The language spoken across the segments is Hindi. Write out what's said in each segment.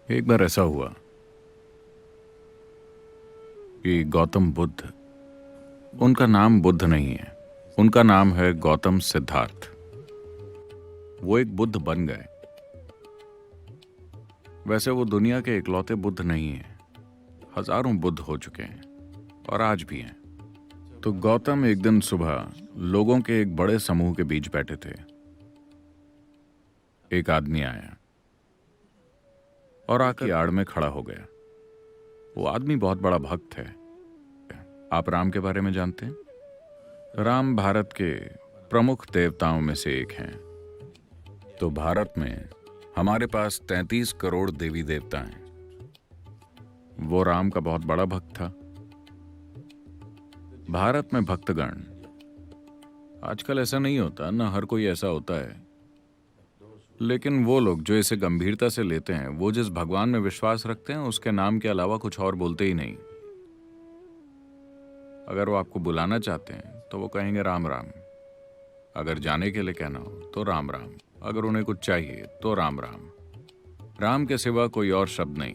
एक बार ऐसा हुआ कि गौतम बुद्ध, उनका नाम बुद्ध नहीं है, उनका नाम है गौतम सिद्धार्थ। वो एक बुद्ध बन गए। वैसे वो दुनिया के इकलौते बुद्ध नहीं हैं, हजारों बुद्ध हो चुके हैं और आज भी हैं। तो गौतम एक दिन सुबह लोगों के एक बड़े समूह के बीच बैठे थे। एक आदमी आया और आकर आड़ में खड़ा हो गया। वो आदमी बहुत बड़ा भक्त है। आप राम के बारे में जानते हैं? राम भारत के प्रमुख देवताओं में से एक हैं। तो भारत में हमारे पास 33 करोड़ देवी देवता हैं। वो राम का बहुत बड़ा भक्त था। भारत में भक्तगण, आजकल ऐसा नहीं होता ना, हर कोई ऐसा होता है, लेकिन वो लोग जो इसे गंभीरता से लेते हैं, वो जिस भगवान में विश्वास रखते हैं, उसके नाम के अलावा कुछ और बोलते ही नहीं। अगर वो आपको बुलाना चाहते हैं तो वो कहेंगे राम राम। अगर जाने के लिए कहना हो तो राम राम। अगर उन्हें कुछ चाहिए तो राम राम। राम के सिवा कोई और शब्द नहीं।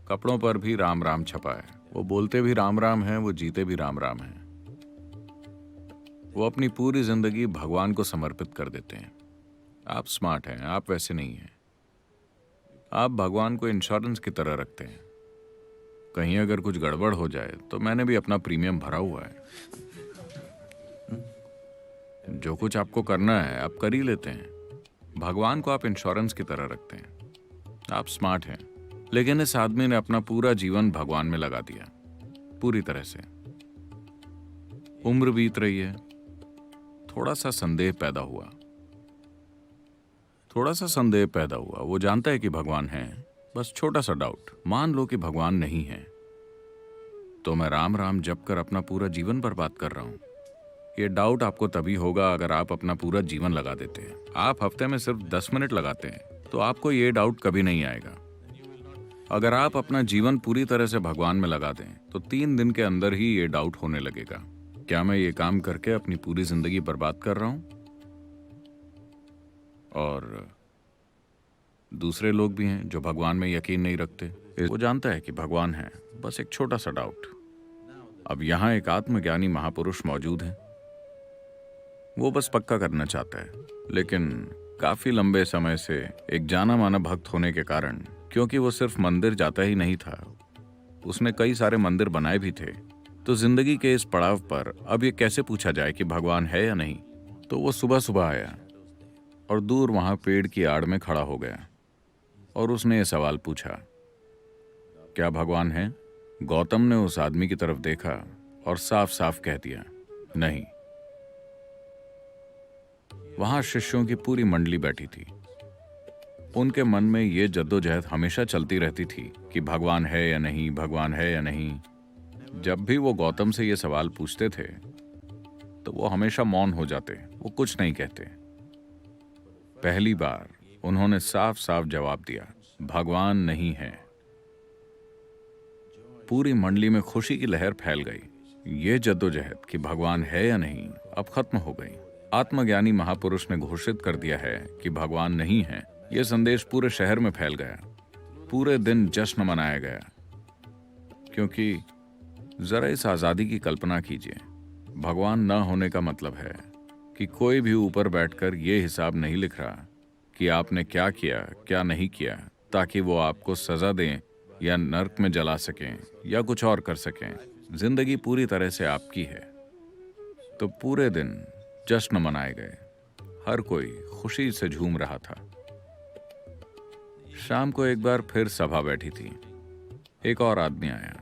कपड़ों पर भी राम राम छपा है। वो बोलते भी राम राम हैं, वो जीते भी राम राम हैं। वो अपनी पूरी जिंदगी भगवान को समर्पित कर देते हैं। आप स्मार्ट हैं, आप वैसे नहीं हैं। आप भगवान को इंश्योरेंस की तरह रखते हैं। कहीं अगर कुछ गड़बड़ हो जाए तो मैंने भी अपना प्रीमियम भरा हुआ है। जो कुछ आपको करना है आप कर ही लेते हैं। भगवान को आप इंश्योरेंस की तरह रखते हैं। आप स्मार्ट हैं, लेकिन इस आदमी ने अपना पूरा जीवन भगवान में लगा दिया, पूरी तरह से। उम्र बीत रही है, थोड़ा सा संदेह पैदा हुआ। वो जानता है कि भगवान है, बस छोटा सा डाउट। मान लो कि भगवान नहीं है, तो मैं राम राम जप कर अपना पूरा जीवन बर्बाद कर रहा हूं। ये डाउट आपको तभी होगा अगर आप अपना पूरा जीवन लगा देते हैं। आप हफ्ते में सिर्फ 10 मिनट लगाते हैं तो आपको ये डाउट कभी नहीं आएगा। अगर आप अपना जीवन पूरी तरह से भगवान में लगा दें तो 3 दिन के अंदर ही ये डाउट होने लगेगा, क्या मैं ये काम करके अपनी पूरी जिंदगी बर्बाद कर रहा हूं? और दूसरे लोग भी हैं जो भगवान में यकीन नहीं रखते। वो जानता है कि भगवान है, बस एक छोटा सा डाउट। अब यहाँ एक आत्मज्ञानी महापुरुष मौजूद है। वो बस पक्का करना चाहता है, लेकिन काफी लंबे समय से एक जाना माना भक्त होने के कारण, क्योंकि वो सिर्फ मंदिर जाता ही नहीं था, उसने कई सारे मंदिर बनाए भी थे। तो जिंदगी के इस पड़ाव पर अब ये कैसे पूछा जाए कि भगवान है या नहीं? तो वो सुबह सुबह आया और दूर वहां पेड़ की आड़ में खड़ा हो गया और उसने ये सवाल पूछा, क्या भगवान है? गौतम ने उस आदमी की तरफ देखा और साफ साफ कह दिया, नहीं। वहां शिष्यों की पूरी मंडली बैठी थी। उनके मन में ये जद्दोजहद हमेशा चलती रहती थी कि भगवान है या नहीं, भगवान है या नहीं। जब भी वो गौतम से ये सवाल पूछते थे तो वो हमेशा मौन हो जाते, वो कुछ नहीं कहते। पहली बार उन्होंने साफ साफ जवाब दिया, भगवान नहीं है। पूरी मंडली में खुशी की लहर फैल गई। ये जद्दोजहद कि भगवान है या नहीं अब खत्म हो गई। आत्मज्ञानी महापुरुष ने घोषित कर दिया है कि भगवान नहीं है। यह संदेश पूरे शहर में फैल गया। पूरे दिन जश्न मनाया गया, क्योंकि जरा इस आजादी की कल्पना कीजिए। भगवान न होने का मतलब है कि कोई भी ऊपर बैठकर यह हिसाब नहीं लिख रहा कि आपने क्या किया क्या नहीं किया, ताकि वो आपको सजा दें या नर्क में जला सकें या कुछ और कर सकें। जिंदगी पूरी तरह से आपकी है। तो पूरे दिन जश्न मनाए गए, हर कोई खुशी से झूम रहा था। शाम को एक बार फिर सभा बैठी थी। एक और आदमी आया,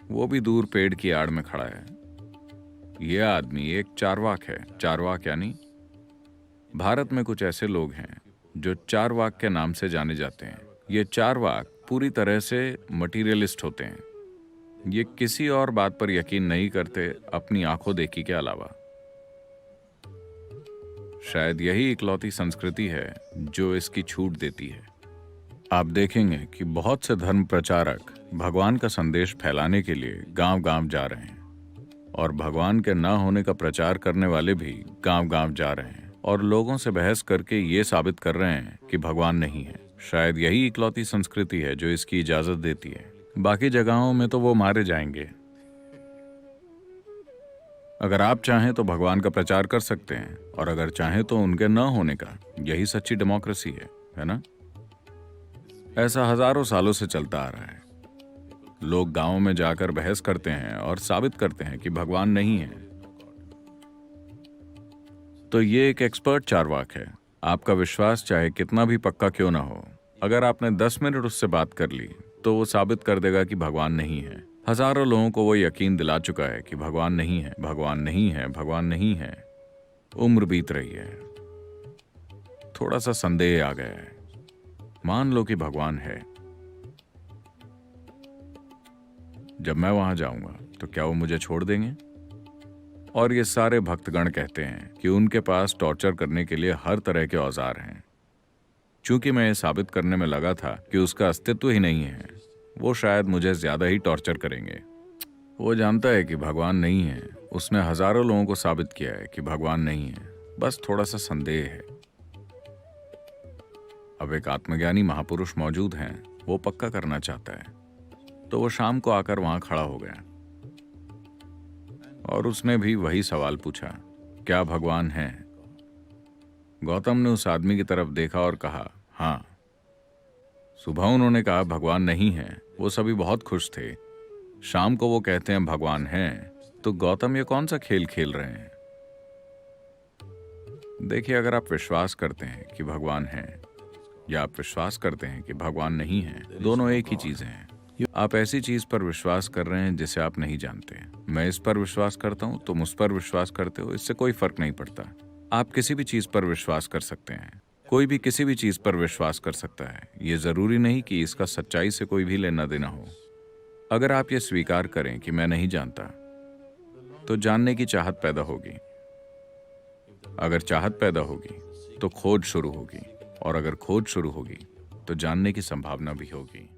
वो भी दूर पेड़ की आड़ में खड़ा है। यह आदमी एक चारवाक है। चारवाक यानी भारत में कुछ ऐसे लोग हैं जो चारवाक के नाम से जाने जाते हैं। ये चारवाक पूरी तरह से मटीरियलिस्ट होते हैं। ये किसी और बात पर यकीन नहीं करते अपनी आंखों देखी के अलावा। शायद यही इकलौती संस्कृति है जो इसकी छूट देती है। आप देखेंगे कि बहुत से धर्म प्रचारक भगवान का संदेश फैलाने के लिए गांव-गांव जा रहे हैं, और भगवान के ना होने का प्रचार करने वाले भी गांव-गांव जा रहे हैं। और लोगों से बहस करके ये साबित कर रहे हैं कि भगवान नहीं है। शायद यही इकलौती संस्कृति है जो इसकी इजाजत देती है। बाकी जगहों में तो वो मारे जाएंगे। अगर आप चाहें तो भगवान का प्रचार कर सकते हैं, और अगर चाहें तो उनके न होने का। यही सच्ची डेमोक्रेसी है ना? ऐसा हजारों सालों से चलता आ रहा है। लोग गांवों में जाकर बहस करते हैं और साबित करते हैं कि भगवान नहीं है। तो ये एक एक्सपर्ट चार्वाक है। आपका विश्वास चाहे कितना भी पक्का क्यों ना हो, अगर आपने 10 मिनट उससे बात कर ली तो वो साबित कर देगा कि भगवान नहीं है। हजारों लोगों को वो यकीन दिला चुका है कि भगवान नहीं है, भगवान नहीं है, भगवान नहीं है। उम्र बीत रही है, थोड़ा सा संदेह आ गया है। मान लो कि भगवान है। जब मैं वहां जाऊंगा तो क्या वो मुझे छोड़ देंगे? और ये सारे भक्तगण कहते हैं कि उनके पास टॉर्चर करने के लिए हर तरह के औजार हैं। चूंकि मैं ये साबित करने में लगा था कि उसका अस्तित्व ही नहीं है, वो शायद मुझे ज्यादा ही टॉर्चर करेंगे। वो जानता है कि भगवान नहीं है। उसने हजारों लोगों को साबित किया है कि भगवान नहीं है। बस थोड़ा सा संदेह है। अब एक आत्मज्ञानी महापुरुष मौजूद हैं, वो पक्का करना चाहता है। तो वो शाम को आकर वहां खड़ा हो गया और उसने भी वही सवाल पूछा, क्या भगवान है? गौतम ने उस आदमी की तरफ देखा और कहा, हाँ। सुबह उन्होंने कहा भगवान नहीं है। वो सभी बहुत खुश थे। शाम को वो कहते हैं भगवान है। तो गौतम ये कौन सा खेल खेल रहे हैं? देखिए, अगर आप विश्वास करते हैं कि भगवान है या आप विश्वास करते हैं कि भगवान नहीं है, दोनों एक ही चीजें हैं। आप ऐसी चीज पर विश्वास कर रहे हैं जिसे आप नहीं जानते। मैं इस पर विश्वास करता हूं, तुम उस पर विश्वास करते हो, इससे कोई फर्क नहीं पड़ता। आप किसी भी चीज पर विश्वास कर सकते हैं। कोई भी किसी भी चीज पर विश्वास कर सकता है। ये जरूरी नहीं कि इसका सच्चाई से कोई भी लेना देना हो। अगर आप ये स्वीकार करें कि मैं नहीं जानता, तो जानने की चाहत पैदा होगी। अगर चाहत पैदा होगी तो खोज शुरू होगी, और अगर खोज शुरू होगी तो जानने की संभावना भी होगी।